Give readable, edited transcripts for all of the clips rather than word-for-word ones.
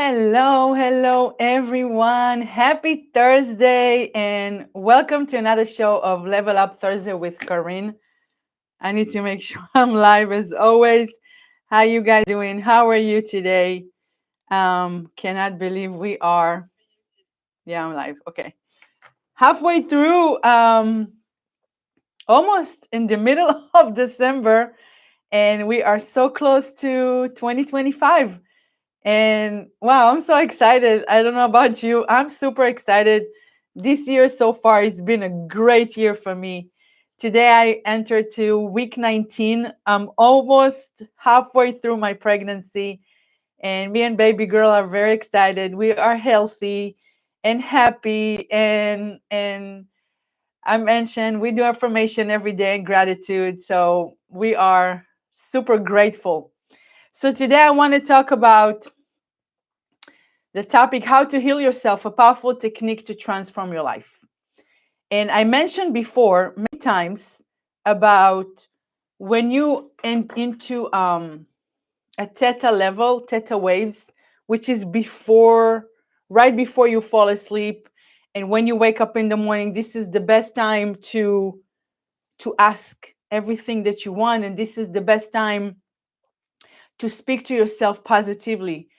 Hello, everyone. Happy Thursday, and welcome to another show of Level Up Thursday with Corinne. I need to make sure I'm live as always. How you guys doing? How are you today? Cannot believe we are. Yeah, I'm live. Okay, halfway through. Almost in the middle of December, and we are so close to 2025. And wow, I'm so excited. I don't know about you. I'm super excited. This year so far, it's been a great year for me. Today, I entered to week 19. I'm almost halfway through my pregnancy, and me and baby girl are very excited. We are healthy and happy. And I mentioned we do affirmation every day and gratitude. So we are super grateful. So today, I want to talk about the topic: how to heal yourself, a powerful technique to transform your life. And I mentioned before many times about when you into a theta level, theta waves, which is before, right before you fall asleep, and when you wake up in the morning. This is the best time to ask everything that you want, and this is the best time to speak to yourself positively.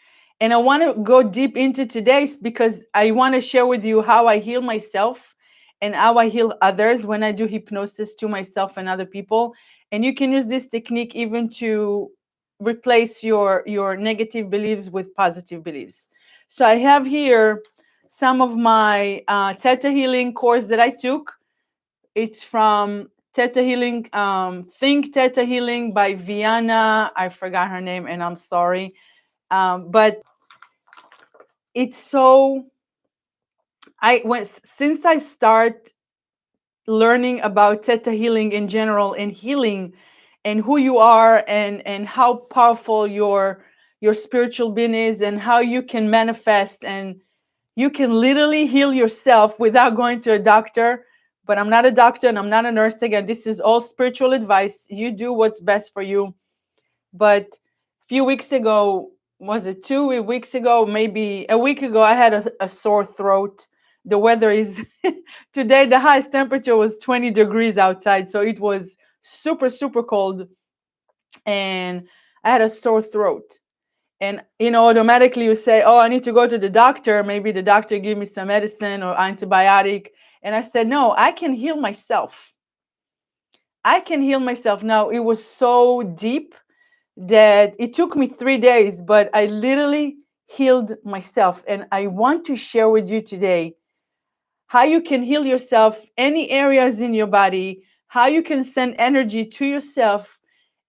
And I want to go deep into today's because I want to share with you how I heal myself and how I heal others when I do hypnosis to myself and other people. And you can use this technique even to replace your negative beliefs with positive beliefs. So I have here some of my Theta Healing course that I took. It's from Theta Healing, Think Theta Healing by Viana. I forgot her name, and I'm sorry. But it's so I went since I start learning about Theta Healing in general and healing and who you are and how powerful your spiritual being is and how you can manifest and you can literally heal yourself without going to a doctor. But I'm not a doctor and I'm not a nurse. Again, this is all spiritual advice. You do what's best for you. But a few weeks ago, was it 2 weeks ago, maybe a week ago, I had a sore throat. The weather is today, the highest temperature was 20 degrees outside. So it was super, super cold. And I had a sore throat. And automatically you say, oh, I need to go to the doctor. Maybe the doctor give me some medicine or antibiotic. And I said, no, I can heal myself. I can heal myself. Now, it was so deep that it took me 3 days, but I literally healed myself. And I want to share with you today how you can heal yourself, any areas in your body, how you can send energy to yourself.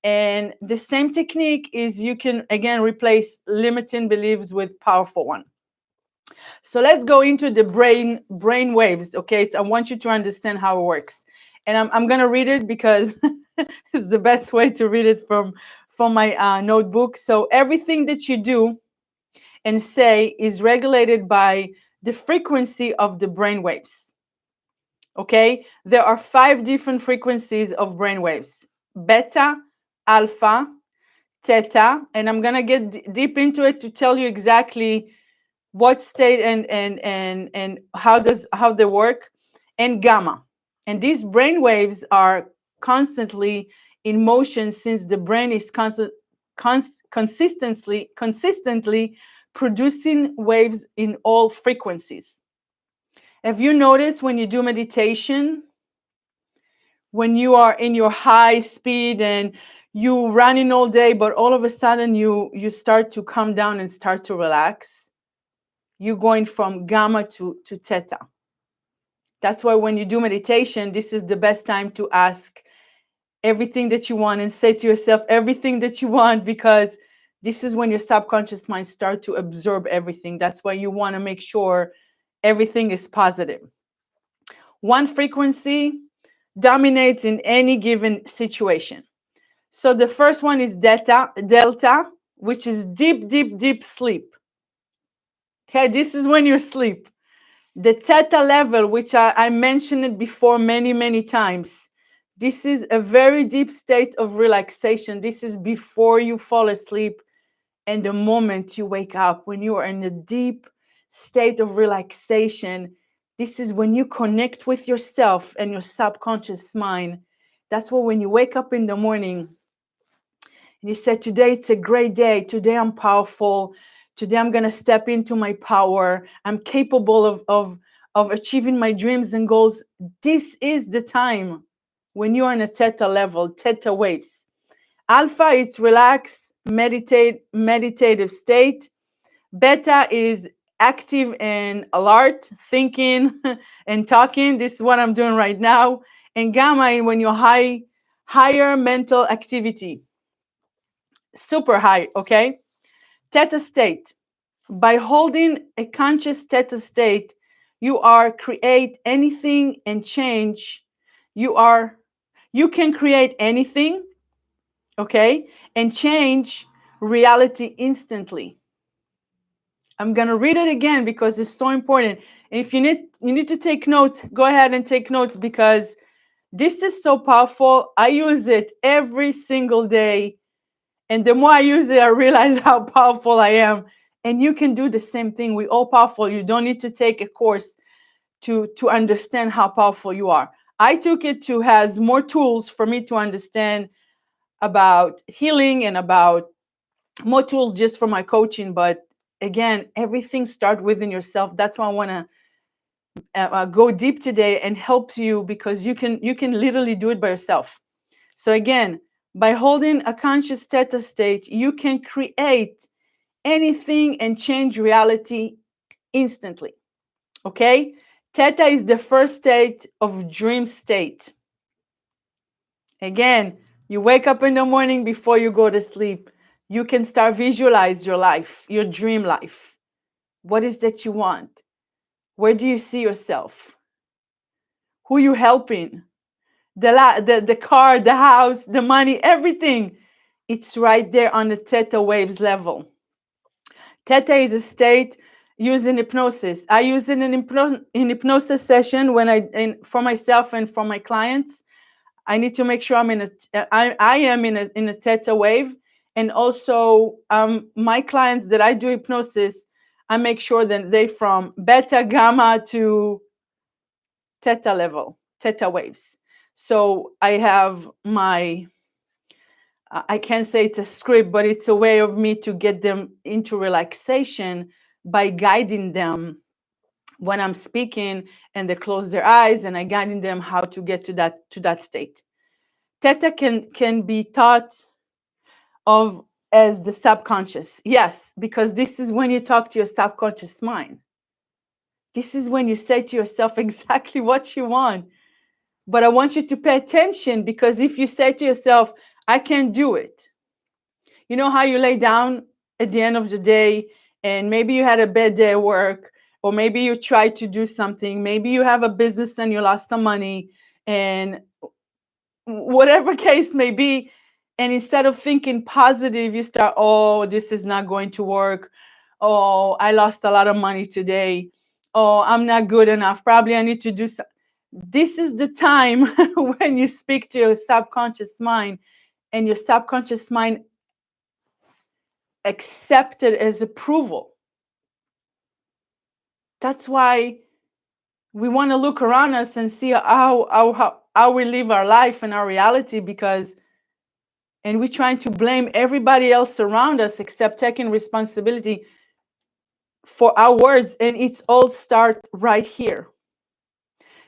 And the same technique is you can again replace limiting beliefs with powerful one. So let's go into the brain waves. Okay, so I want you to understand how it works, and I'm gonna read it because it's the best way to read it from my notebook. So everything that you do and say is regulated by the frequency of the brain waves. Okay, there are 5 different frequencies of brain waves: beta, alpha, theta, and I'm gonna get deep into it to tell you exactly what state and how they work, and gamma. And these brain waves are constantly in motion since the brain is consistently producing waves in all frequencies. Have you noticed when you do meditation, when you are in your high speed and you running all day, but all of a sudden you start to come down and start to relax? You're going from gamma to theta. That's why when you do meditation, this is the best time to ask everything that you want and say to yourself everything that you want, because this is when your subconscious mind start to absorb everything. That's why you want to make sure everything is positive. One frequency dominates in any given situation. So the first one is delta, which is deep sleep. Okay, this is when you're asleep. The theta level, which I mentioned it before many times, this is a very deep state of relaxation. This is before you fall asleep. And the moment you wake up, when you are in a deep state of relaxation, this is when you connect with yourself and your subconscious mind. That's why when you wake up in the morning and you say, today it's a great day, today I'm powerful, today I'm going to step into my power, I'm capable of achieving my dreams and goals. This is the time when you are in a theta level, theta waves. Alpha is relaxed, meditative state. Beta is active and alert, thinking and talking. This is what I'm doing right now. And gamma is when you're higher mental activity, super high, okay? Theta state. By holding a conscious theta state, you are create anything and change. You are you can create anything, okay, and change reality instantly. I'm gonna read it again because it's so important. And if you need to take notes, go ahead and take notes because this is so powerful. I use it every single day. And the more I use it, I realize how powerful I am. And you can do the same thing. We're all powerful. You don't need to take a course to understand how powerful you are. I took it to has more tools for me to understand about healing and about more tools just for my coaching. But again, everything starts within yourself. That's why I want to go deep today and help you because you can literally do it by yourself. So again, by holding a conscious theta state, you can create anything and change reality instantly. Okay? Theta is the first state of dream state. Again, you wake up in the morning before you go to sleep. You can start visualize your life, your dream life. What is that you want? Where do you see yourself? Who you helping? The car, the house, the money, everything. It's right there on the theta waves level. Theta is a state used in hypnosis. I use it in hypnosis session for myself and for my clients. I need to make sure I am in a theta wave, and also my clients that I do hypnosis, I make sure that they from beta, gamma to theta level, theta waves. So I have I can't say it's a script, but it's a way of me to get them into relaxation by guiding them when I'm speaking and they close their eyes and I guiding them how to get to that state. Theta can be thought of as the subconscious. Yes, because this is when you talk to your subconscious mind. This is when you say to yourself exactly what you want. But I want you to pay attention because if you say to yourself, I can't do it. You know how you lay down at the end of the day and maybe you had a bad day at work, or maybe you tried to do something, maybe you have a business and you lost some money, and whatever case may be, and instead of thinking positive, you start, oh, this is not going to work. Oh, I lost a lot of money today. Oh, I'm not good enough. Probably I need to do something. This is the time when you speak to your subconscious mind, and your subconscious mind accept it as approval. That's why we want to look around us and see how we live our life and our reality, because and we're trying to blame everybody else around us except taking responsibility for our words, and it's all start right here.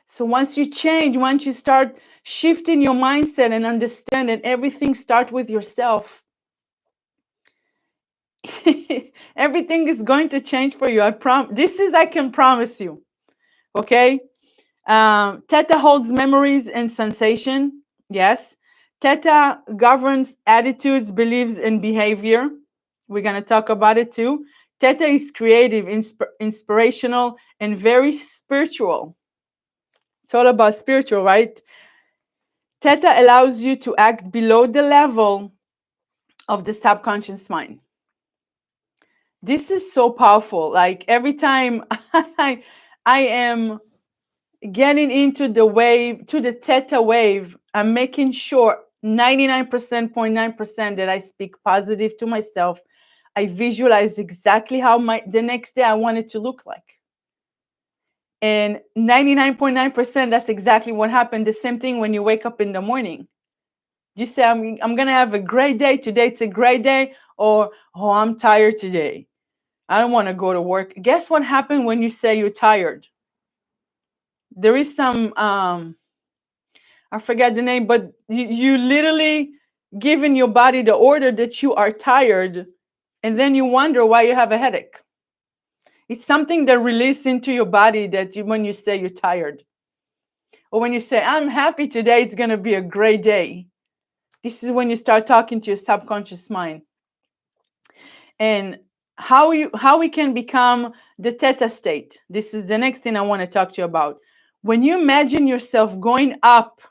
So once you change, once you start shifting your mindset and understand that everything starts with yourself, everything is going to change for you. I can promise you. Okay. Theta holds memories and sensation. Yes. Theta governs attitudes, beliefs, and behavior. We're going to talk about it too. Theta is creative, inspirational, and very spiritual. It's all about spiritual, right? Theta allows you to act below the level of the subconscious mind. This is so powerful. Like every time I am getting into the wave, to the theta wave, I'm making sure 99.9% that I speak positive to myself. I visualize exactly how the next day I want it to look like. And 99.9%, that's exactly what happened. The same thing when you wake up in the morning. You say, I'm going to have a great day. Today it's a great day. Or, oh, I'm tired today. I don't want to go to work. Guess what happened when you say you're tired? There is some, I forget the name, but you literally giving your body the order that you are tired. And then you wonder why you have a headache. It's something that releases into your body that when you say you're tired. Or when you say, I'm happy today, it's going to be a great day. This is when you start talking to your subconscious mind. And how we can become the theta state. This is the next thing I want to talk to you about. When you imagine yourself going up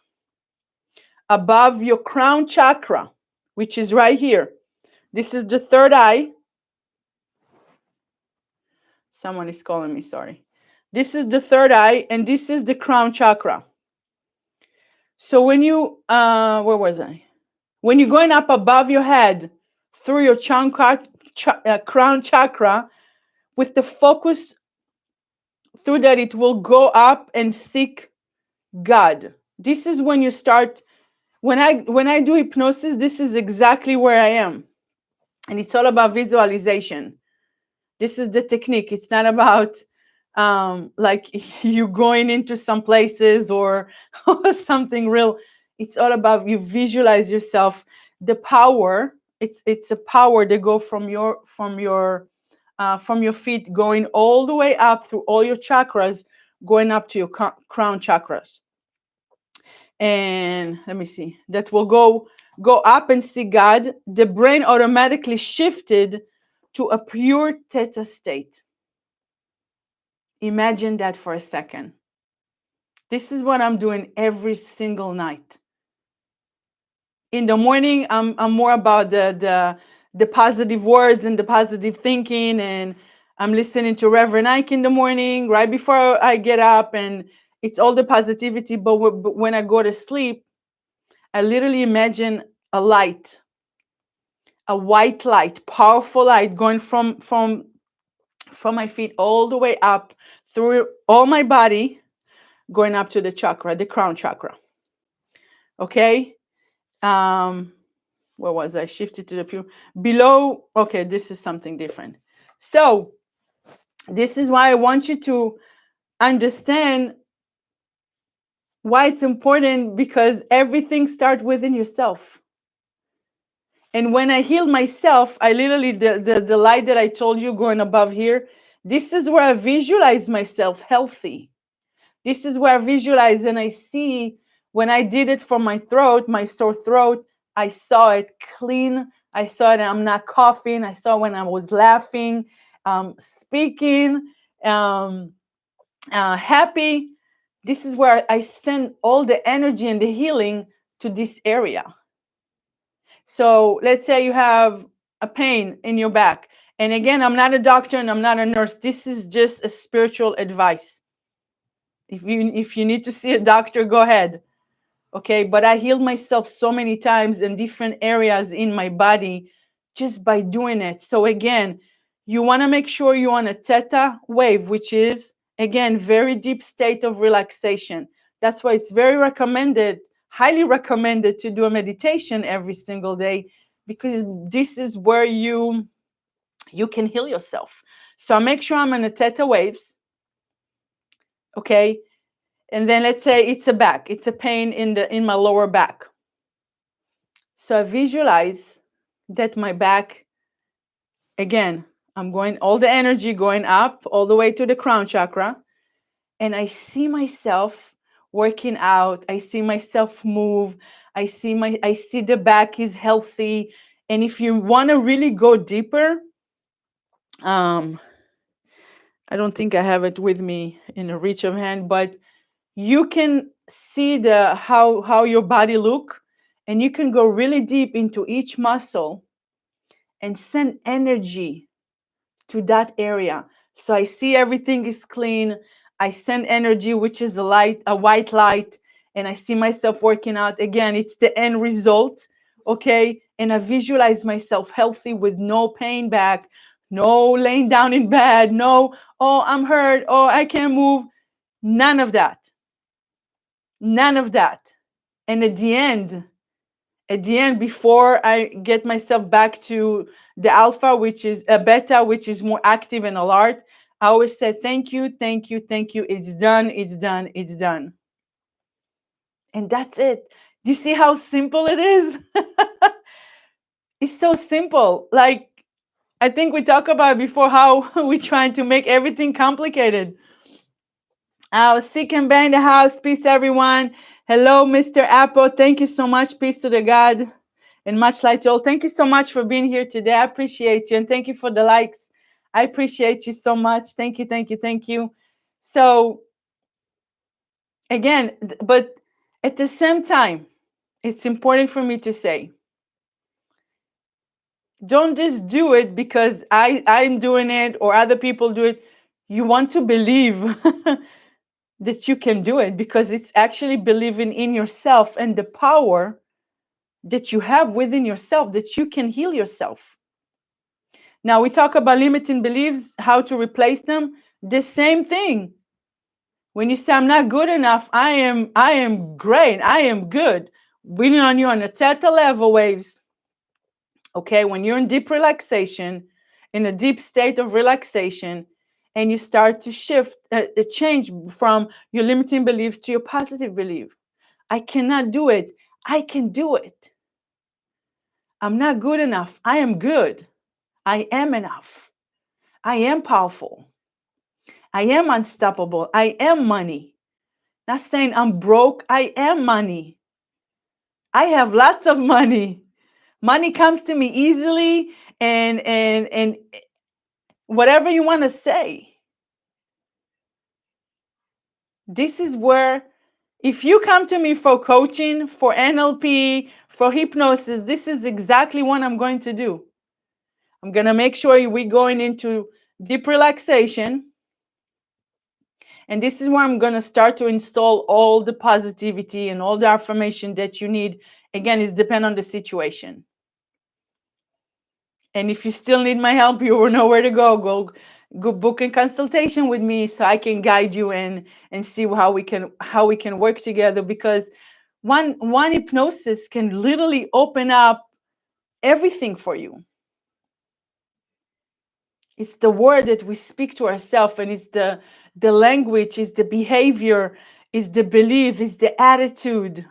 above your crown chakra, which is right here. This is the third eye. Someone is calling me, sorry. This is the third eye, and this is the crown chakra. So when you, where was I? When you're going up above your head through your crown chakra, with the focus through that, it will go up and seek God. This is when you start. When I do hypnosis, this is exactly where I am, and it's all about visualization. This is the technique. It's not about like you going into some places or something real. It's all about you visualize yourself. The power. It's a power that go from your feet, going all the way up through all your chakras, going up to your crown chakras. And let me see. That will go up and see God. The brain automatically shifted to a pure theta state. Imagine that for a second. This is what I'm doing every single night. In the morning, I'm more about the positive words and the positive thinking, and I'm listening to Reverend Ike in the morning right before I get up, and it's all the positivity. But when I go to sleep, I literally imagine a light, a white light, powerful light going from my feet all the way up through all my body, going up to the chakra, the crown chakra. Okay. Where was I? Shifted to the pew below. Okay, this is something different. So this is why I want you to understand why it's important, because everything starts within yourself. And when I heal myself, I literally, the light that I told you going above here, this is where I visualize myself healthy. This is where I visualize and I see when I did it for my throat, my sore throat, I saw it clean. I saw it, I'm not coughing. I saw when I was laughing, speaking, um, happy. This is where I send all the energy and the healing to this area. So let's say you have a pain in your back. And again, I'm not a doctor and I'm not a nurse. This is just a spiritual advice. If you need to see a doctor, go ahead. Okay, but I healed myself so many times in different areas in my body just by doing it. So again, you want to make sure you're on a theta wave, which is again very deep state of relaxation. That's why it's very recommended, highly recommended, to do a meditation every single day, because this is where you can heal yourself. So I make sure I'm in a theta waves. Okay, and then let's say it's a pain in my lower back. So I visualize that my back, again, I'm going all the energy going up all the way to the crown chakra, and I see myself working out. I see myself move. I see the back is healthy. And if you want to really go deeper, um, I don't think I have it with me in a reach of hand, but you can see the how your body look, and you can go really deep into each muscle and send energy to that area. So I see everything is clean. I send energy, which is a white light, and I see myself working out. Again, it's the end result. Okay, and I visualize myself healthy with no pain back, no laying down in bed, no, oh, I'm hurt, oh, I can't move. None of that. None of that. And at the end, before I get myself back to the alpha, which is a beta, which is more active and alert, I always say, thank you, thank you, thank you. It's done, it's done, it's done. And that's it. Do you see how simple it is? It's so simple. Like, I think we talked about before how we're trying to make everything complicated. Seek and Bang in the house. Peace, everyone. Hello, Mr. Apple. Thank you so much. Peace to the God and much light to all. Thank you so much for being here today. I appreciate you. And thank you for the likes. I appreciate you so much. Thank you, thank you, thank you. So, again, but at the same time, it's important for me to say, don't just do it because I'm doing it or other people do it. You want to believe that you can do it, because it's actually believing in yourself and the power that you have within yourself, that you can heal yourself. Now we talk about limiting beliefs, how to replace them. The same thing. When you say I'm not good enough, I am great, I am good. When you're on a theta level waves, okay, when you're in deep relaxation, in a deep state of relaxation, and you start to shift, change from your limiting beliefs to your positive belief. I cannot do it. I can do it. I'm not good enough. I am good. I am enough. I am powerful. I am unstoppable. I am money. Not saying I'm broke. I am money. I have lots of money. Money comes to me easily, and whatever you want to say. This is where, if you come to me for coaching, for NLP, for hypnosis, this is exactly what I'm going to do. I'm going to make sure we're going into deep relaxation. And this is where I'm going to start to install all the positivity and all the affirmation that you need. Again, it's depend on the situation. And if you still need my help, you will know where to go. Go book a consultation with me so I can guide you and see how we can work together, because one hypnosis can literally open up everything for you. It's the word that we speak to ourselves, and it's the language, is the behavior, is the belief, is the attitude.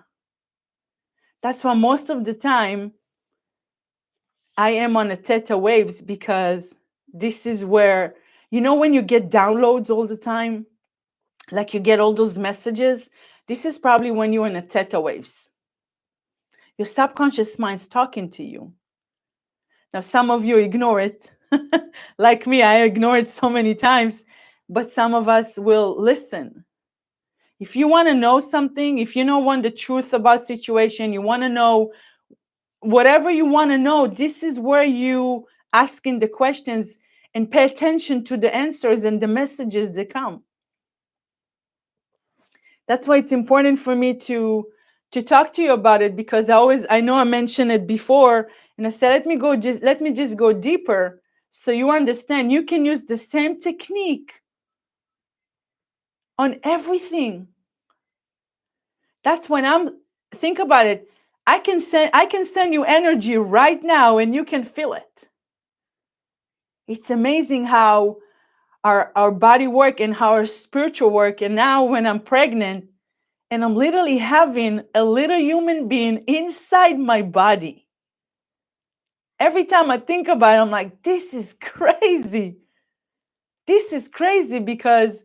That's why most of the time I am on a theta waves, because this is where, when you get downloads all the time, like you get all those messages, this is probably when you're in a theta waves. Your subconscious mind's talking to you. Now, some of you ignore it. Like me, I ignore it so many times, but some of us will listen. If you want to know something, if you don't want the truth about situation, you want to know whatever you want to know, this is where you asking the questions and pay attention to the answers and the messages that come. That's why it's important for me to talk to you about it, because I know I mentioned it before, and I said, let me just go deeper so you understand you can use the same technique on everything. That's when think about it. I can send you energy right now and you can feel it. It's amazing how our body work and how our spiritual work. And now when I'm pregnant and I'm literally having a little human being inside my body, every time I think about it, I'm like, this is crazy. This is crazy, because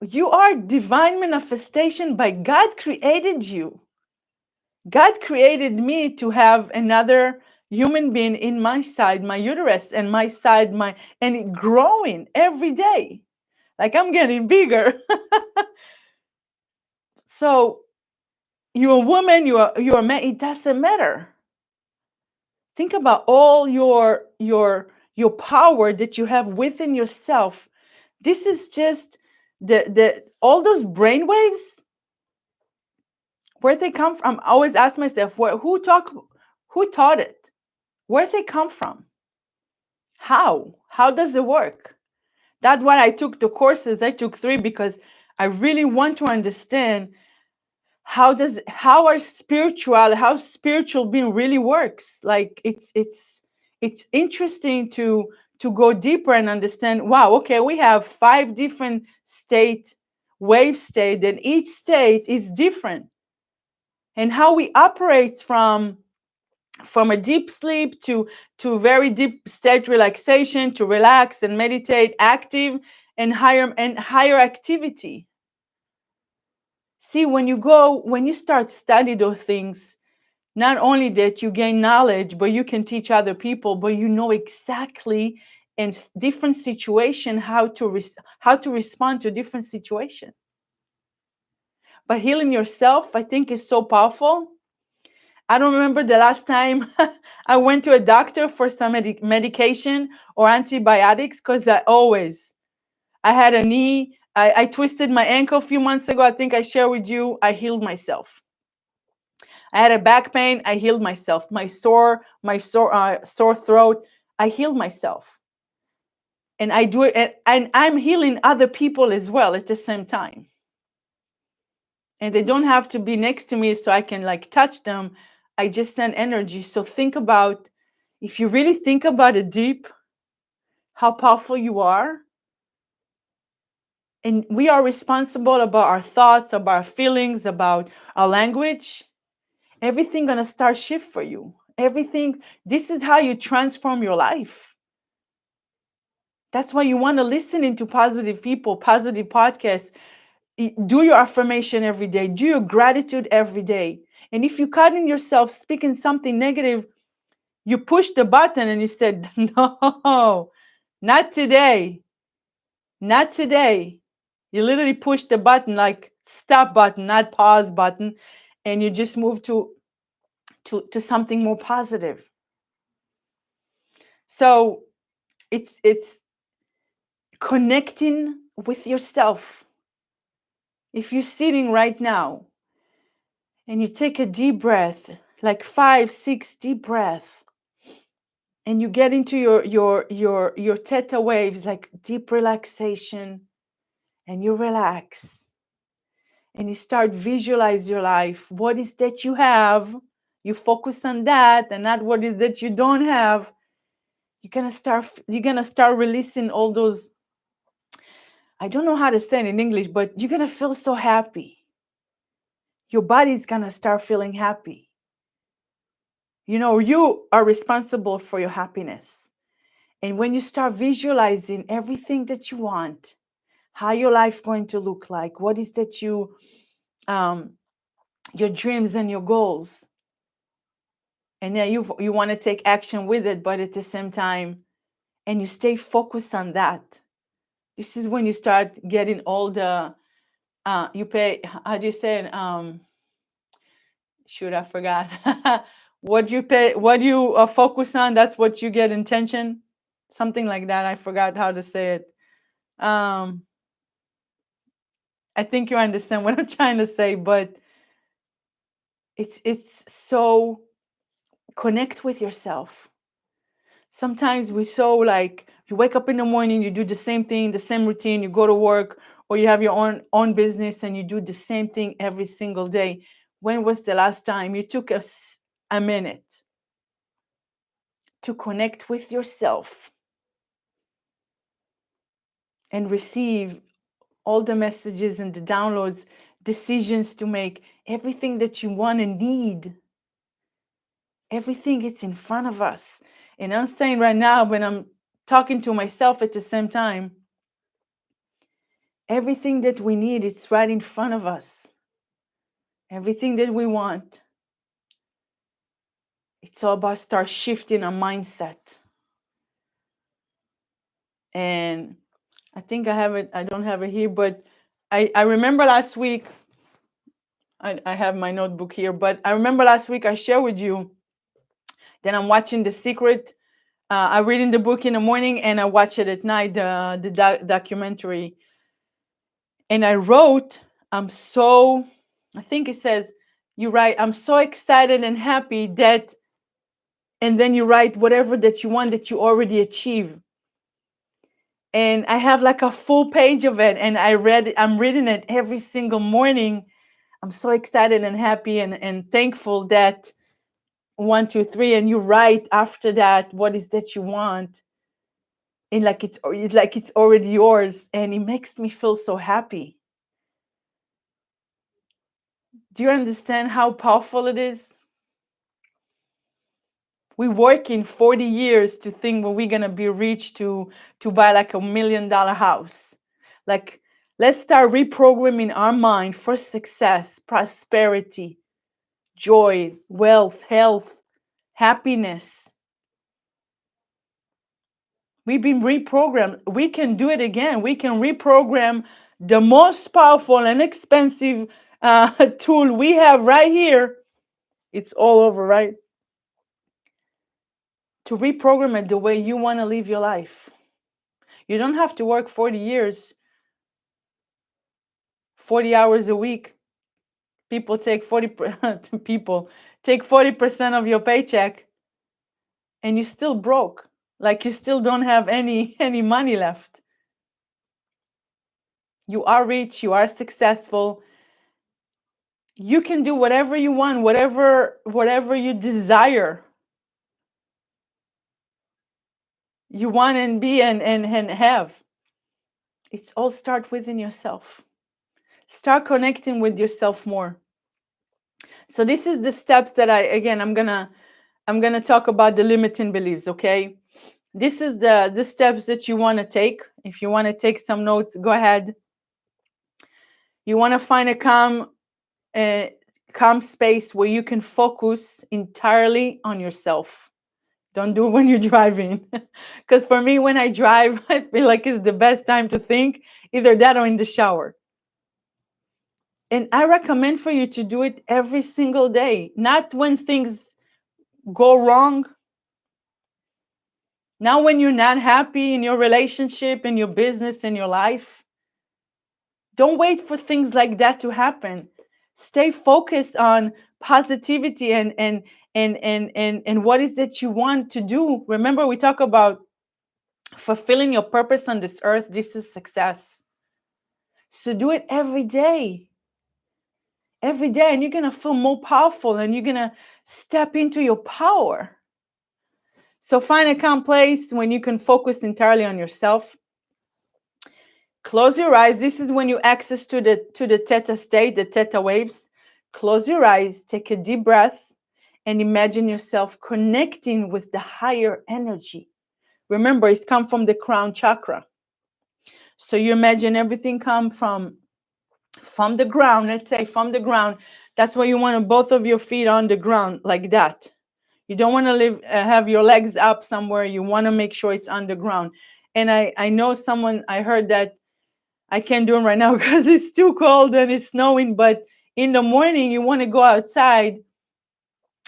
you are divine manifestation by God. Created you. God created me to have another human being in my side, my uterus, and my side, and it growing every day. Like I'm getting bigger. So you're a woman, you're a man, it doesn't matter. Think about all your power that you have within yourself. This is just the all those brain waves, where they come from. I always ask myself, who Who taught it? Where they come from? How does it work? That's why I took the courses. I took 3 because I really want to understand how spiritual being really works. Like it's interesting to go deeper and understand, wow, okay, we have 5 different wave state, and each state is different, and how we operate from a deep sleep to very deep state relaxation, to relax and meditate, active and higher activity. See, when you start study those things, not only that you gain knowledge, but you can teach other people, but you know exactly in different situation how to respond to different situation. But healing yourself, I think, is so powerful. I don't remember the last time I went to a doctor for some medication or antibiotics, because I had a knee. I twisted my ankle a few months ago. I think I shared with you. I healed myself. I had a back pain. I healed myself. Sore throat. I healed myself, and I do it, and I'm healing other people as well at the same time. And they don't have to be next to me so I can like touch them. I just send energy. So think about, if you really think about it deep, how powerful you are. And we are responsible about our thoughts, about our feelings, about our language. Everything gonna start shift for you. Everything. This is how you transform your life. That's why you want to listen into positive people, positive podcasts. Do your affirmation every day. Do your gratitude every day. And if you caught in yourself speaking something negative, you push the button and you said, no, not today. Not today. You literally push the button, like stop button, not pause button, and you just move to something more positive. So it's connecting with yourself. If you're sitting right now and you take a deep breath, like 5, 6 deep breath, and you get into your theta waves, like deep relaxation, and you relax, and you start visualize your life. What is that you have? You focus on that and not what is that you don't have. You're gonna start releasing all those, I don't know how to say it in English, but you're gonna feel so happy. Your body's gonna start feeling happy. You are responsible for your happiness. And when you start visualizing everything that you want, how your life going to look like, what is that um your dreams and your goals, and then you want to take action with it, but at the same time, and you stay focused on that. This is when you start getting all the you pay, how do you say it, shoot, I forgot. What you focus on, that's what you get intention, something like that. I forgot how to say it. um I think you understand what I'm trying to say, but it's so, connect with yourself. Sometimes we so like, you wake up in the morning, you do the same thing, the same routine, you go to work, or you have your own business and you do the same thing every single day. When was the last time you took a minute to connect with yourself and receive all the messages and the downloads, decisions to make, everything that you want and need? Everything is in front of us. And I'm saying right now, when I'm talking to myself at the same time, everything that we need, it's right in front of us. Everything that we want. It's all about start shifting our mindset. And I think I have it, I don't have it here, but I remember last week, I have my notebook here, but I remember last week I shared with you that I'm watching The Secret. I read in the book in the morning and I watch it at night, the documentary. And I wrote, I think it says, you're right, I'm so excited and happy that And then you write whatever that you want that you already achieve. And I have like a full page of it, and I'm reading it every single morning. I'm so excited and happy and thankful that one, two, three, and you write after that what is that you want, and like it's already yours, and it makes me feel so happy. Do you understand how powerful it is? We work in 40 years to think when we're gonna be rich to buy like $1 million house. Like, let's start reprogramming our mind for success, prosperity, joy, wealth, health, happiness. We've been reprogrammed. We can do it again. We can reprogram the most powerful and expensive tool we have right here. It's all over, right? To reprogram it the way you want to live your life. You don't have to work 40 years, 40 hours a week. People take 40 people take 40% of your paycheck, and you still broke. Like, you still don't have any money left. You are rich, you are successful. You can do whatever you want, whatever you desire. You want and be and have. It's all start within yourself. Start connecting with yourself more. So this is the steps that I'm gonna talk about the limiting beliefs, okay? This is the steps that you want to take. If you want to take some notes, go ahead. You want to find a uh, calm space where you can focus entirely on yourself. Don't do it when you're driving. Because for me, when I drive, I feel like it's the best time to think, either that or in the shower. And I recommend for you to do it every single day, not when things go wrong, not when you're not happy in your relationship, in your business, in your life. Don't wait for things like that to happen. Stay focused on positivity and what is that you want to do. Remember, we talk about fulfilling your purpose on this earth. This is success. So do it every day, and you're gonna feel more powerful, and you're gonna step into your power. So find a calm place when you can focus entirely on yourself. Close your eyes. This is when you access to the theta state, the theta waves. Close your eyes, take a deep breath, and imagine yourself connecting with the higher energy. Remember, it's come from the crown chakra. So you imagine everything come from the ground. Let's say from the ground. That's why you want both of your feet on the ground like that. You don't want to have your legs up somewhere. You want to make sure it's on the ground. And I know someone, I heard that I can't do it right now because it's too cold and it's snowing. But in the morning, you want to go outside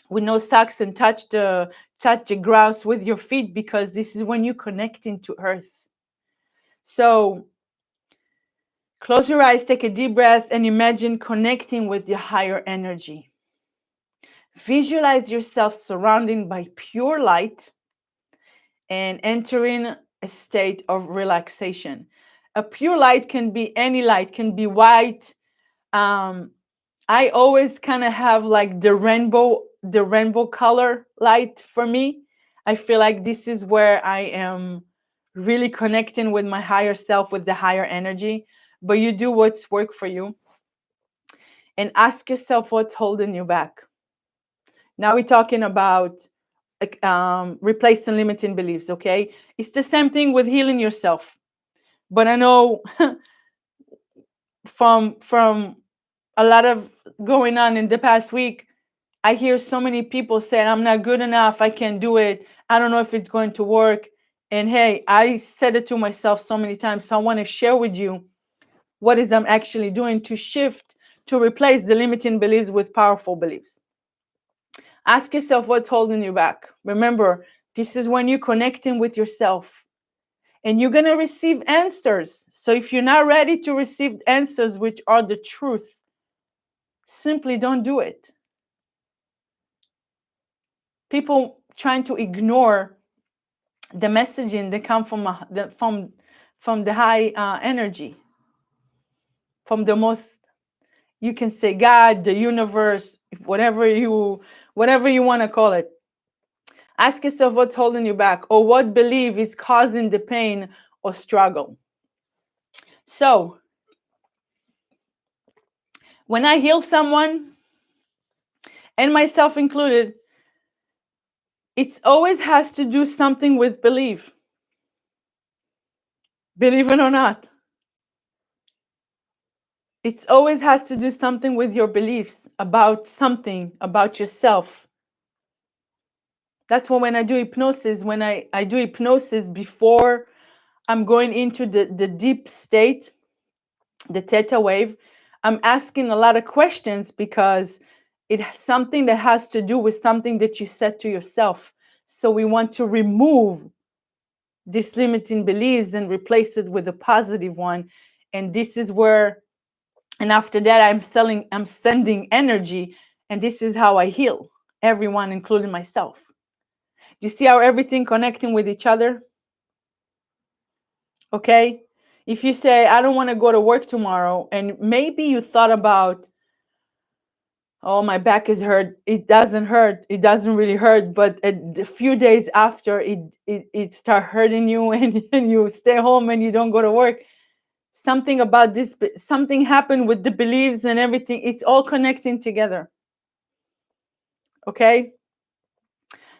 with no socks and touch the grass with your feet, because this is when you're connecting to earth. So close your eyes, take a deep breath, and imagine connecting with your higher energy. Visualize yourself surrounded by pure light and entering a state of relaxation. A pure light can be any light, can be white. Um, I always kind of have like the rainbow color light for me. I feel like this is where I am really connecting with my higher self, with the higher energy. But you do what's work for you, and ask yourself what's holding you back. Now we're talking about replacing limiting beliefs. Okay, it's the same thing with healing yourself. But I know from a lot of going on in the past week, I hear so many people saying, I'm not good enough, I can't do it, I don't know if it's going to work. And hey, I said it to myself so many times. So I want to share with you what is I'm actually doing to shift, to replace the limiting beliefs with powerful beliefs. Ask yourself what's holding you back. Remember, this is when you're connecting with yourself, and you're going to receive answers. So if you're not ready to receive answers, which are the truth, simply don't do it. People trying to ignore the messaging that come from the high energy, from the most, you can say God, the universe, whatever you want to call it. Ask yourself what's holding you back, or what belief is causing the pain or struggle. So when I heal someone, and myself included, it always has to do something with belief. Believe it or not. It always has to do something with your beliefs about something, about yourself. That's why when I do hypnosis, when I do hypnosis before I'm going into the deep state, the theta wave, I'm asking a lot of questions because it's something that has to do with something that you said to yourself. So we want to remove these limiting beliefs and replace it with a positive one. And this is where, and after that, I'm sending energy, and this is how I heal everyone, including myself. You see how everything connecting with each other? Okay? If you say, I don't want to go to work tomorrow, and maybe you thought about, oh, my back is hurt. It doesn't hurt. It doesn't really hurt. But a few days after, it start hurting you, and you stay home and you don't go to work. Something about this, something happened with the beliefs and everything. It's all connecting together. Okay?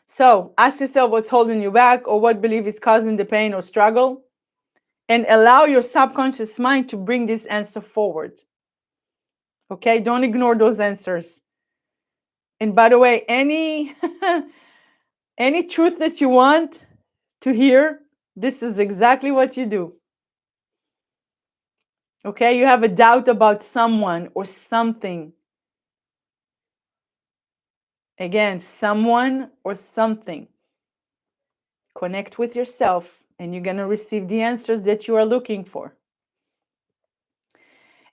So ask yourself what's holding you back, or what belief is causing the pain or struggle, and allow your subconscious mind to bring this answer forward. Okay? Don't ignore those answers. And by the way, any any truth that you want to hear, this is exactly what you do. Okay? You have a doubt about someone or something. Again, someone or something. Connect with yourself, and you're going to receive the answers that you are looking for.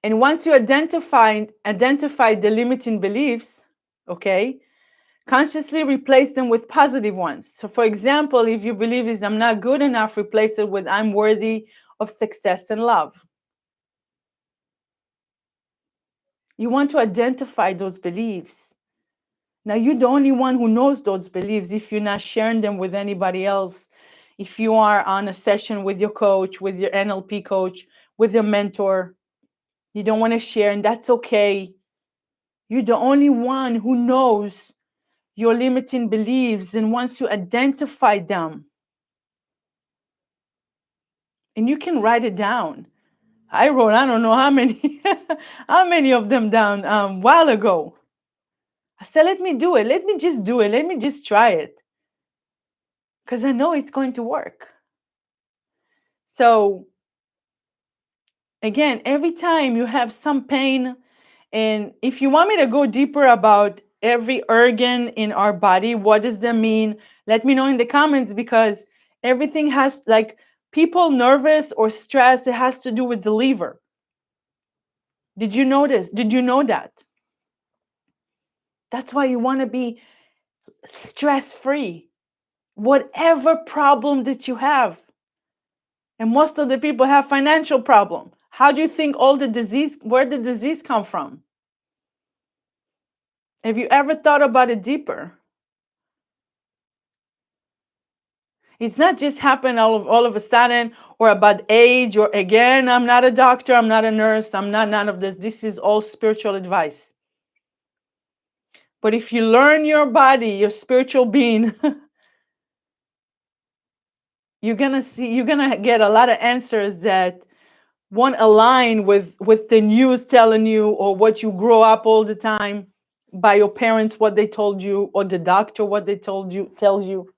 And once you identify the limiting beliefs, okay, consciously replace them with positive ones. So for example, if you believe is I'm not good enough, replace it with I'm worthy of success and love. You want to identify those beliefs. Now, you're the only one who knows those beliefs if you're not sharing them with anybody else. If you are on a session with your coach, with your NLP coach, with your mentor, you don't want to share, and that's okay. You're the only one who knows your limiting beliefs, and once you identify them, and you can write it down. I wrote, I don't know how many, how many of them down a while ago. I said, let me do it. Let me just do it. Let me just try it. Because I know it's going to work. So again, every time you have some pain, and if you want me to go deeper about every organ in our body, what does that mean? Let me know in the comments, because everything has, like, people nervous or stressed, it has to do with the liver. Did you notice? Did you know that? That's why you want to be stress-free. Whatever problem that you have. And most of the people have financial problem. How do you think all the disease, where the disease come from? Have you ever thought about it deeper? It's not just happen all of a sudden, or about age, or again, I'm not a doctor, I'm not a nurse, I'm not none of this. This is all spiritual advice. But if you learn your body, your spiritual being, you're gonna get a lot of answers that won't align with the news telling you, or what you grow up all the time by your parents, what they told you, or the doctor, what they tells you.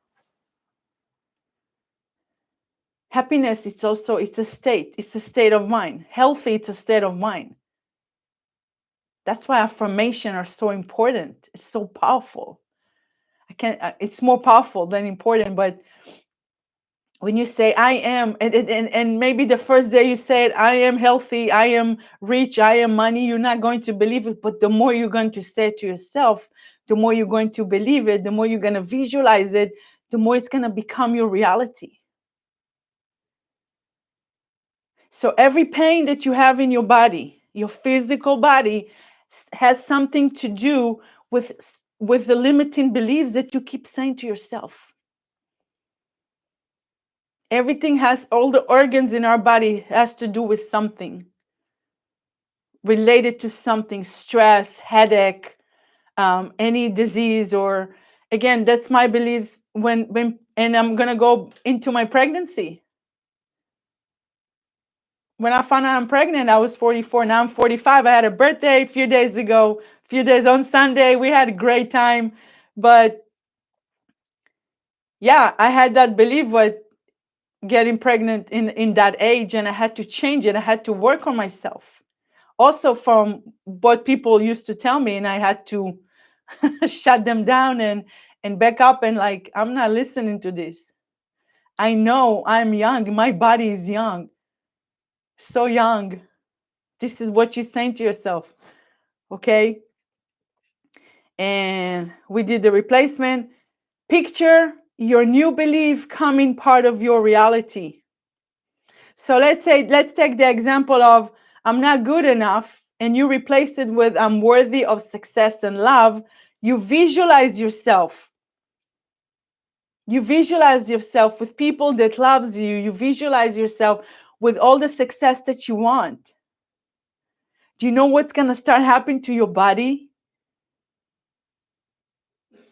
Happiness, it's a state of mind. Healthy, it's a state of mind. That's why affirmation are so important. It's so powerful. It's more powerful than important. But when you say I am, and maybe the first day you said I am healthy, I am rich, I am money, you're not going to believe it. But the more you're going to say it to yourself, the more you're going to believe it, the more you're going to visualize it, the more it's going to become your reality. So every pain that you have in your body, your physical body, has something to do with the limiting beliefs that you keep saying to yourself. Everything has, all the organs in our body has to do with something related to something, stress, headache, any disease, or again, that's my beliefs when and I'm gonna go into my pregnancy. When I found out I'm pregnant, I was 44. Now I'm 45. I had a birthday a few days ago, a few days on Sunday. We had a great time. But yeah, I had that belief with getting pregnant in that age, and I had to change it. I had to work on myself. Also from what people used to tell me, and I had to shut them down and back up and like, I'm not listening to this. I know I'm young. My body is young. So young. This is what you're saying to yourself. Okay. And we did the replacement. Picture your new belief coming part of your reality. So let's take the example of I'm not good enough, and you replace it with I'm worthy of success and love. You visualize yourself. You visualize yourself with people that loves you. You visualize yourself with all the success that you want. Do you know what's going to start happening to your body?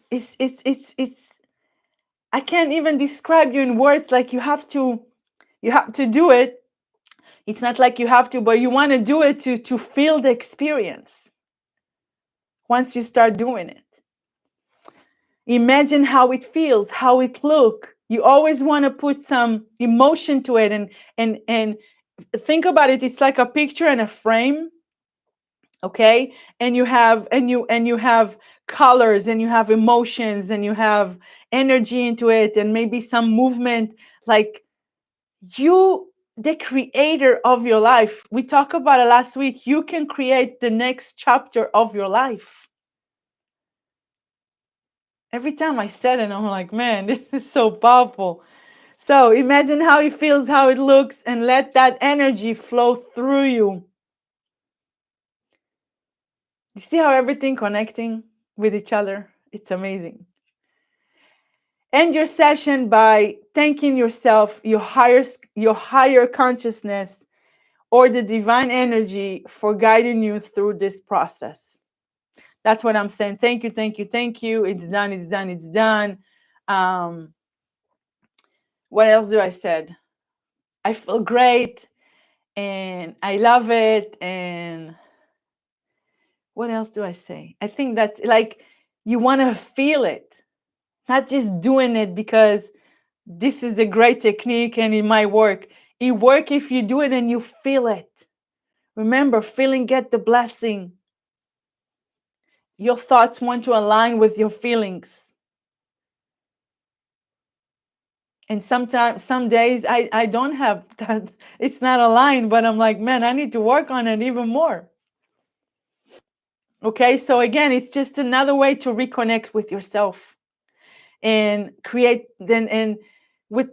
It's I can't even describe you in words. Like you have to do it. It's not like you have to, but you want to do it to feel the experience. Once you start doing it, imagine how it feels, how it look. You always want to put some emotion to it, and think about it. It's like a picture and a frame, okay? And you have colors, and you have emotions, and you have energy into it, and maybe some movement. Like you, the creator of your life. We talked about it last week. You can create the next chapter of your life. Every time I said it, I'm like, man, this is so powerful. So imagine how it feels, how it looks, and let that energy flow through you. You see how everything connecting with each other? It's amazing. End your session by thanking yourself, your higher consciousness, or the divine energy for guiding you through this process. That's what I'm saying. Thank you, thank you, thank you. It's done, it's done, it's done. Um, what else do I said? I feel great and I love it. And what else do I say? I think that's like you want to feel it, not just doing it because this is a great technique and it might work. It works if you do it and you feel it. Remember, feeling get the blessing. Your thoughts want to align with your feelings. And sometimes, some days I don't have that. It's not aligned, but I'm like, man, I need to work on it even more. Okay, so again, it's just another way to reconnect with yourself and create then and with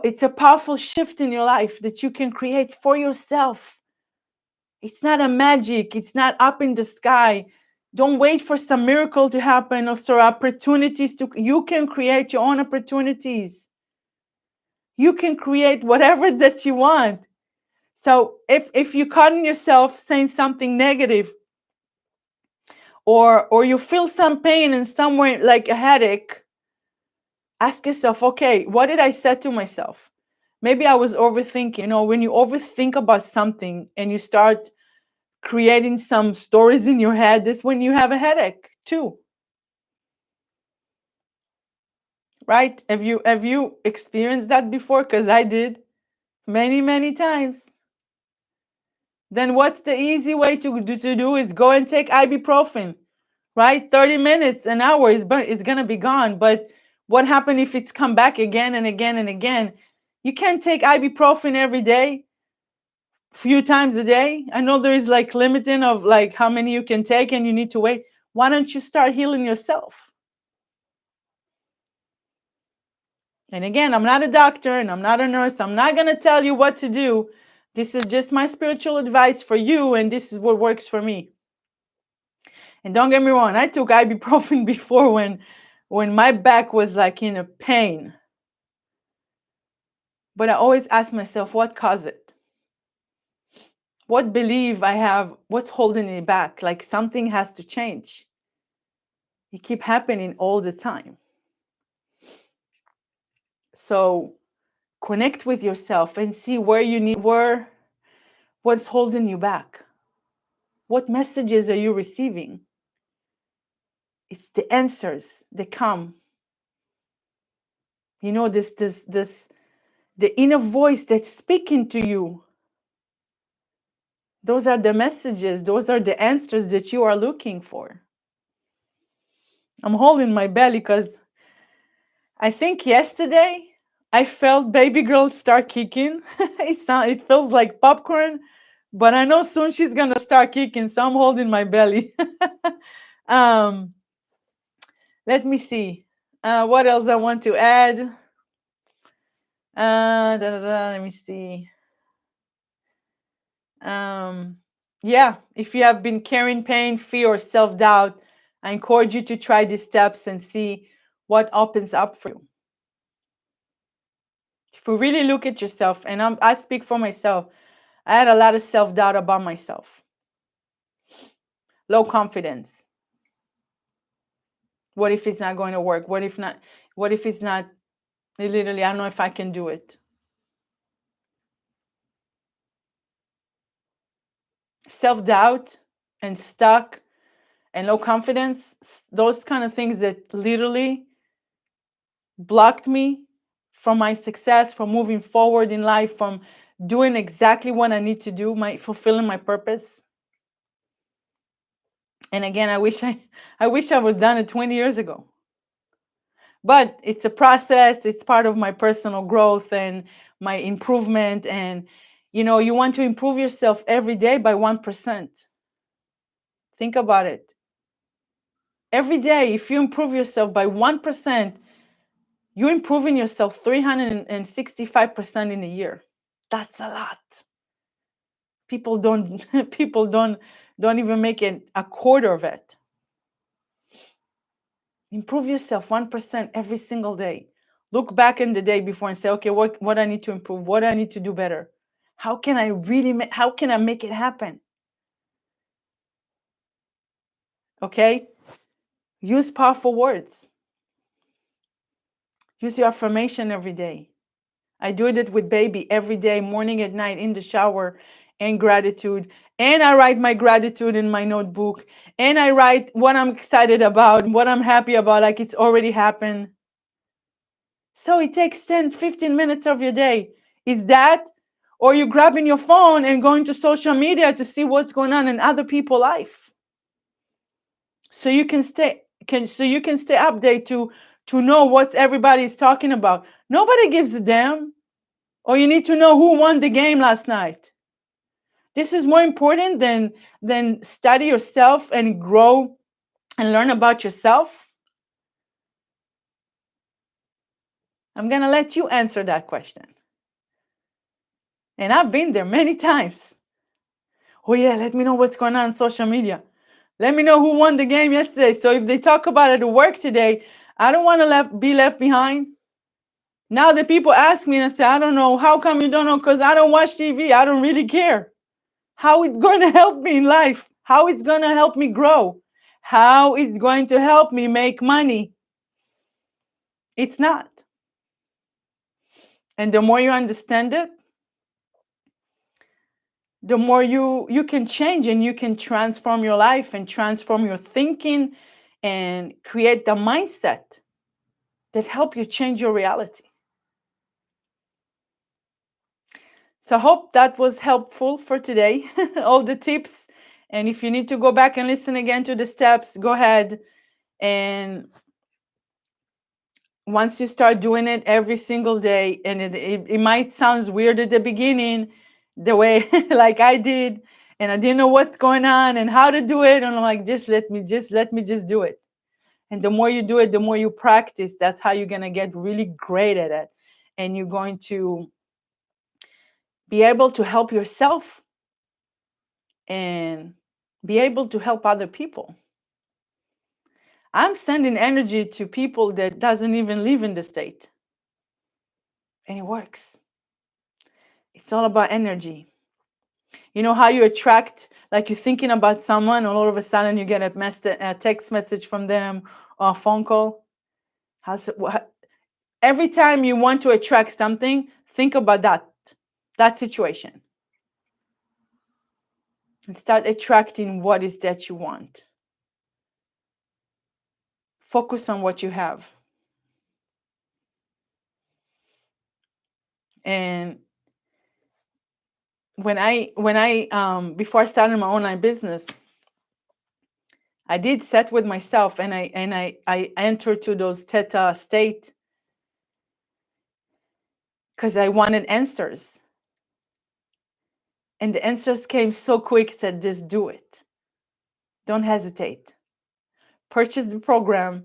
it's a powerful shift in your life that you can create for yourself. It's not a magic, it's not up in the sky. Don't wait for some miracle to happen or so opportunities to you can create your own opportunities. You can create whatever that you want. So if you caught in yourself saying something negative, or you feel some pain in somewhere like a headache, ask yourself, okay, what did I say to myself? Maybe I was overthinking. You know, when you overthink about something and you start creating some stories in your head, that's when you have a headache too. Right? Have you experienced that before? Because I did many, many times. Then what's the easy way to do is go and take ibuprofen, right? 30 minutes, an hour is but it's gonna be gone. But what happened if it's come back again and again and again? You can't take ibuprofen every day, few times a day. I know there is like limiting of like how many you can take and you need to wait. Why don't you start healing yourself? And again, I'm not a doctor and I'm not a nurse. I'm not going to tell you what to do. This is just my spiritual advice for you, and this is what works for me. And don't get me wrong, I took ibuprofen before when my back was like in a pain. But I always ask myself, what caused it? What belief I have, what's holding it back? Like something has to change. It keep happening all the time. So connect with yourself and see what's holding you back. What messages are you receiving? It's the answers that come. You know, this the inner voice that's speaking to you. Those are the messages, those are the answers that you are looking for. I'm holding my belly because I think yesterday I felt baby girl start kicking. It feels like popcorn, but I know soon she's gonna start kicking, so I'm holding my belly. um, let me see. What else I want to add? Let me see. Yeah, if you have been carrying pain, fear, or self-doubt, I encourage you to try these steps and see what opens up for you. If you really look at yourself, and I speak for myself, I had a lot of self-doubt about myself, low confidence. What if it's not going to work? What if not? What if it's not? Literally, I don't know if I can do it. Self-doubt and stuck and low confidence, those kind of things that literally blocked me from my success, from moving forward in life, from doing exactly what I need to do, my fulfilling my purpose. And again, I wish I was done it 20 years ago. But it's a process, it's part of my personal growth and my improvement. And you want to improve yourself every day by 1%. Think about it. Every day, if you improve yourself by 1%, you're improving yourself 365% in a year. That's a lot. People don't people don't even make it a quarter of it. Improve yourself 1% every single day. Look back in the day before and say, okay, what I need to improve, what I need to do better. How can I make it happen? Okay? Use powerful words. Use your affirmation every day. I do it with baby every day, morning and night, in the shower, and gratitude. And I write my gratitude in my notebook. And I write what I'm excited about, what I'm happy about, like it's already happened. So it takes 10, 15 minutes of your day. Is that, or you grabbing your phone and going to social media to see what's going on in other people's life? So you can stay updated to know what everybody's talking about. Nobody gives a damn. Or you need to know who won the game last night. This is more important than study yourself and grow and learn about yourself. I'm going to let you answer that question. And I've been there many times. Oh yeah, let me know what's going on social media. Let me know who won the game yesterday. So if they talk about it at work today, I don't want to be left behind. Now that people ask me and I say, I don't know, how come you don't know? Because I don't watch TV. I don't really care. How it's going to help me in life, how it's going to help me grow, how it's going to help me make money. It's not. And the more you understand it, the more you can change and you can transform your life and transform your thinking and create the mindset that help you change your reality. So I hope that was helpful for today, all the tips. And if you need to go back and listen again to the steps, go ahead. And once you start doing it every single day, and it might sound weird at the beginning, the way like I did, and I didn't know what's going on and how to do it. And I'm like, let me just do it. And the more you do it, the more you practice. That's how you're gonna get really great at it. And you're going to be able to help yourself and be able to help other people. I'm sending energy to people that doesn't even live in the state. And it works. It's all about energy. You know how you attract, like you're thinking about someone, and all of a sudden you get a text message from them or a phone call. Every time you want to attract something, think about that situation, and start attracting what is that you want. Focus on what you have. And when I before I started my online business, I did set with myself, and I entered to those theta state because I wanted answers. And the answers came so quick that just do it. Don't hesitate. Purchase the program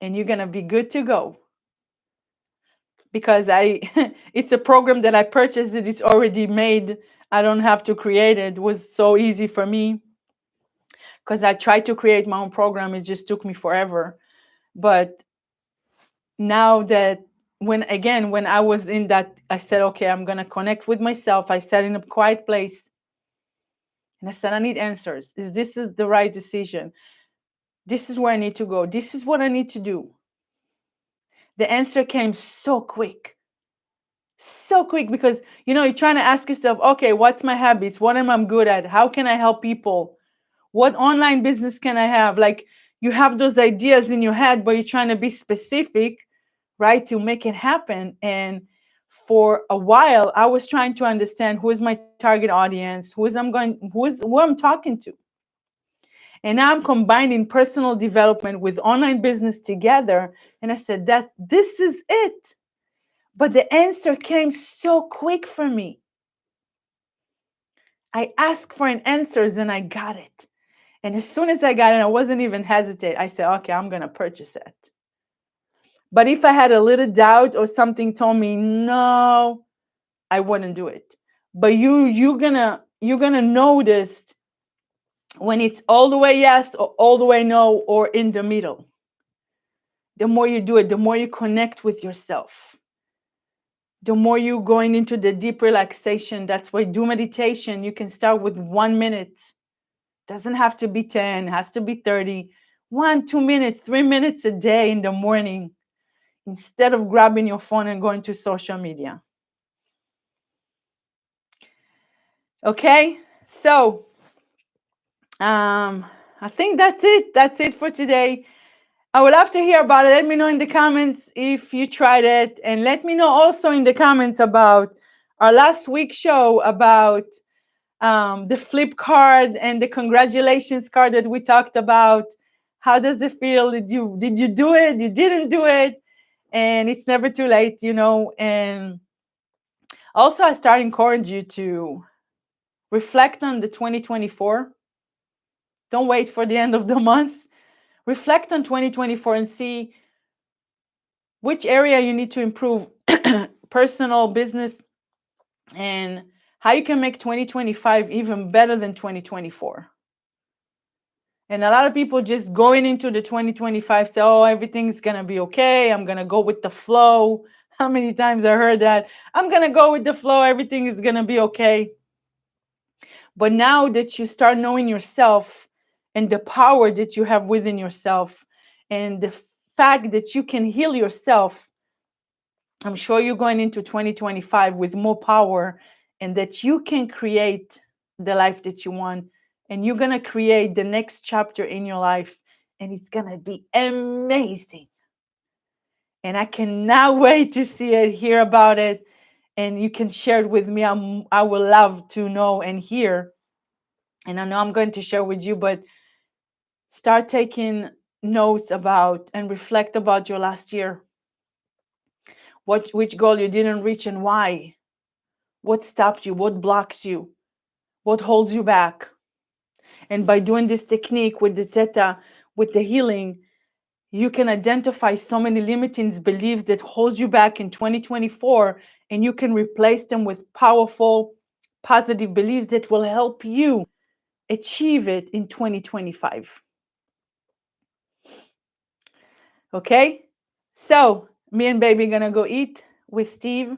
and you're gonna be good to go. Because I it's a program that I purchased it, it's already made. I don't have to create it. It was so easy for me because I tried to create my own program. It just took me forever. But now that when I was in that, I said, okay, I'm gonna connect with myself. I sat in a quiet place and I said, I need answers. Is the right decision? This is where I need to go. This is what I need to do. The answer came so quick. So quick because you're trying to ask yourself, okay, what's my habits? What am I good at? How can I help people? What online business can I have? Like you have those ideas in your head, but you're trying to be specific, right, to make it happen. And for a while, I was trying to understand who is my target audience, who I'm talking to. And now I'm combining personal development with online business together. And I said that this is it. But the answer came so quick for me. I asked for an answers and I got it. And as soon as I got it, I wasn't even hesitate. I said, okay, I'm gonna purchase it. But if I had a little doubt or something told me no, I wouldn't do it. But you're gonna notice when it's all the way yes or all the way no or in the middle. The more you do it, the more you connect with yourself. The more you going into the deep relaxation. That's why do meditation. You can start with 1 minute. Doesn't have to be 10, has to be 30. 1, 2 minutes, 3 minutes a day in the morning instead of grabbing your phone and going to social media. Okay, so I think that's it. That's it for today. I would love to hear about it. Let me know in the comments if you tried it. And let me know also in the comments about our last week's show about the flip card and the congratulations card that we talked about. How does it feel? Did you do it? You didn't do it? And it's never too late. And also I start encourage you to reflect on the 2024. Don't wait for the end of the month. Reflect on 2024 and see which area you need to improve, personal, business, and how you can make 2025 even better than 2024. And a lot of people just going into the 2025 say, oh, everything's going to be okay. I'm going to go with the flow. How many times I heard that? I'm going to go with the flow. Everything is going to be okay. But now that you start knowing yourself and the power that you have within yourself and the fact that you can heal yourself, I'm sure you're going into 2025 with more power and that you can create the life that you want. And you're going to create the next chapter in your life. And it's going to be amazing. And I cannot wait to see it, hear about it. And you can share it with me. I would love to know and hear. And I know I'm going to share with you, but start taking notes about and reflect about your last year. Which goal you didn't reach and why? What stopped you? What blocks you? what holds you back. And by doing this technique with the theta, with the healing, you can identify so many limiting beliefs that hold you back in 2024, and you can replace them with powerful, positive beliefs that will help you achieve it in 2025. Okay? So, me and baby gonna go eat with Steve,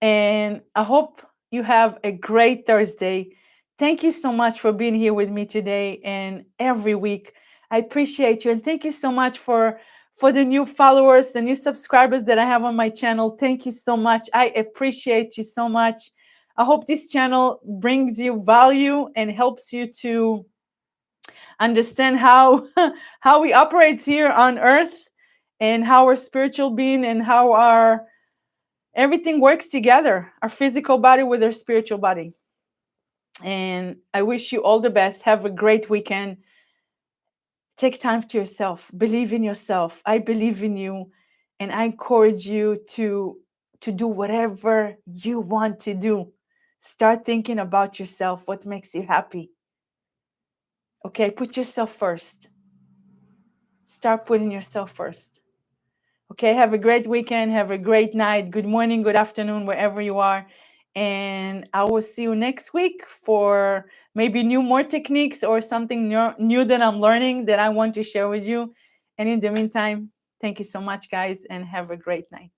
and I hope you have a great Thursday. Thank you so much for being here with me today and every week. I appreciate you, and thank you so much for the new followers, the new subscribers that I have on my channel. Thank you so much. I appreciate you so much. I hope this channel brings you value and helps you to understand how how we operate here on earth, and how our spiritual being and how our everything works together, our physical body with our spiritual body. And I wish you all the best. Have a great weekend. Take time to yourself. Believe in yourself. I believe in you, and I encourage you to do whatever you want to do. Start thinking about yourself, what makes you happy. Okay, put yourself first. Start putting yourself first. Okay, have a great weekend. Have a great night. Good morning, good afternoon, wherever you are. And I will see you next week for maybe more techniques or something new that I'm learning that I want to share with you. And in the meantime, thank you so much, guys, and have a great night.